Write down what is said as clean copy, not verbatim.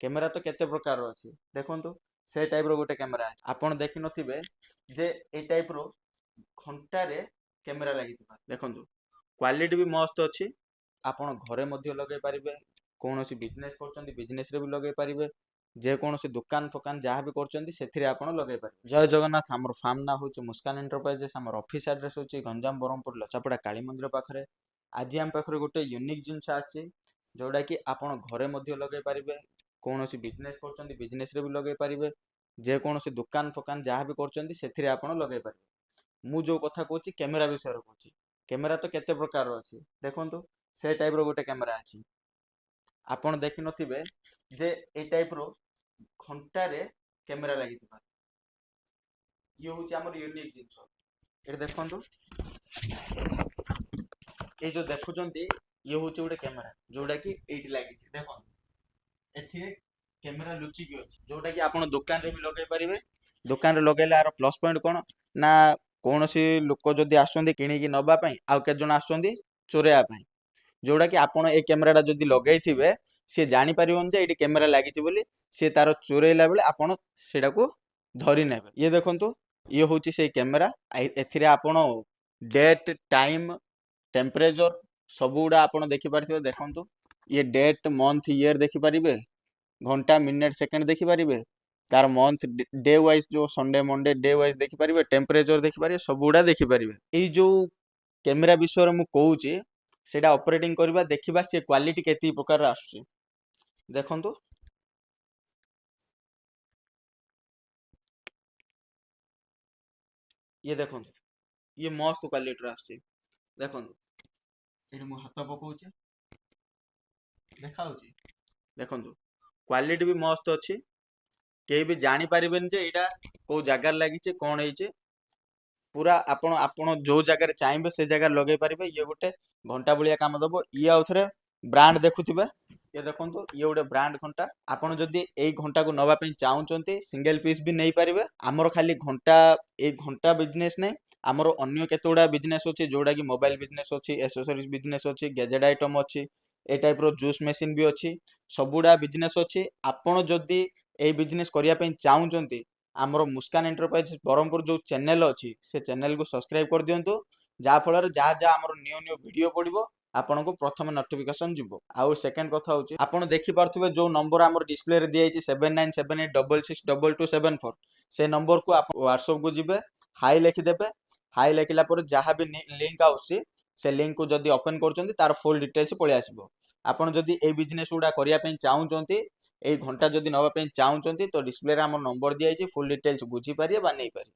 Camera तो केते प्रकार अछि देखंतु से टाइप रो गोटे कैमेरा अछि आपण देखि नथिबे जे ए टाइप रो घंटा रे कैमेरा लागिथिबा देखंतु क्वालिटी भी मस्त अछि आपण घरे मध्ये लगे पारिबे कोनोसी बिजनेस करचंदी बिजनेस रे भी लगे पारिबे जे कोनोसी दुकान फकान जहाँ भी करचंदी सेथिरे आपण लगे पारिबे जय जगन्नाथ हमर फार्म ना होची मुस्कान एंटरप्राइजेस हमर ऑफिस एड्रेस होची गंजाम बरहमपुर लचापड़ा काली मंदिर पाखरे आज हम पाखरे गोटे यूनिक जिंस आछि जोडा कि आपण घरे मध्ये लगे पारिबे कोनोसी बिजनेस करचंदी बिजनेस रे भी लगे पारिबे जे कोनोसी दुकान फकान जहाँ भी करचंदी सेथिरे आपण लगे पारिबे मु जो कथा कहूची कैमेरा विषय रो कहूची कैमेरा तो केते प्रकार अछि देखंतु से टाइप रो गोटे कैमेरा अछि आपण देखि नथिबे जे ए टाइप रो घंटा रे कैमेरा लागिथिबा ये होची हमर यूनिक जिंस एटा देखंतु ए जो देखुचंती ये होची गोटे कैमेरा जोडा कि एठी लागिछि देखंतु एथिरे कैमेरा लुचि कि अछि जोडा कि आपण दुकान रे भी लगे पारिबे दुकान रे लगेले आरो प्लस पॉइंट कोन ना कोनोसी लोक जदी आसुंदी किनि कि नबा पई आ के जण आसुंदी चोरेया पई जोडा कि आपण ए कैमेराटा जदी लगेइथिबे से जानि परिबन जे एठी कैमेरा लागिछि बोली से तार चोरेइला बेले आपण सेडा को धरि नेबे ये देखंतु ये होची से कैमेरा एथिरे आपण डेट टाइम टेम्परेचर सबुडा आपण देखि पारथिबे देखंतु ये डेट मंथ ईयर देखि पारिबे घंटा मिनिट सेकंड देखि पारिबे तार मंथ डे वाइज जो संडे मंडे डे वाइज देखि पारिबे टेम्परेचर देखि पारिबे सबुडा देखि पारिबे एई जो कैमेरा विषय मु कहूची सेटा ऑपरेटिंग करबा देखिबा से क्वालिटी केती प्रकार आसुची देखंतु ये देखंतु ये मस्त क्वालिटी रा आसुची देखंतु एठी मु हाथ पकाउची देखा होची देखंतु क्वालिटी भी मस्त अछि केही भी जानि पारिबेन जे एटा को जगार लागिचे कोन हेइचे पूरा आपण आपण जो जगार चाइबे से जगार लगे पारिबे ये गोटे घंटा बलिया काम दबो ये आउथरे ब्रांड देखुथिबे ये देखंतु ये गोटे ब्रांड घंटा आपण जदी एई घंटा को नबा पई चाहुचंती सिंगल पीस भी नै पारिबे हमर खाली घंटा ए घंटा बिजनेस नै हमर अन्य केतोडा बिजनेस अछि जोडा कि मोबाइल बिजनेस अछि एक्सेसरीज बिजनेस अछि गैजेट आइटम अछि ए टाइप रो जूस मशीन भी अछि सबुडा बिजनेस अछि आपण जदी ए बिजनेस करिया पई चाहुचंती हमर मुस्कान एंटरप्राइज बरहमपुर जो चैनल अछि से चैनल को सब्सक्राइब कर दियंतु जा फलर जा जा हमर न्यू न्यू वीडियो पडिबो आपण को प्रथम नोटिफिकेशन जिवो आउ सेकंड कथा होची आपण देखि पारथुबे जो नंबर हमर डिस्प्ले रे दियाइछि 7978662274 से नंबर को आप WhatsApp को जिबे हाई लिखि देबे हाई लिखिला पर जहा भी लिंक आउछि से लिंक को जदी ओपन करचंती तार फुल डिटेल्स पळे आसीबो आपण जदी ए बिजनेस उडा करिया पई चाहुचंती ए घंटा जदी नबा पई चाहुचंती तो डिस्प्ले रे हमर नंबर दियाइछि फुल डिटेल्स बुझी पारिए बा नै पारिए।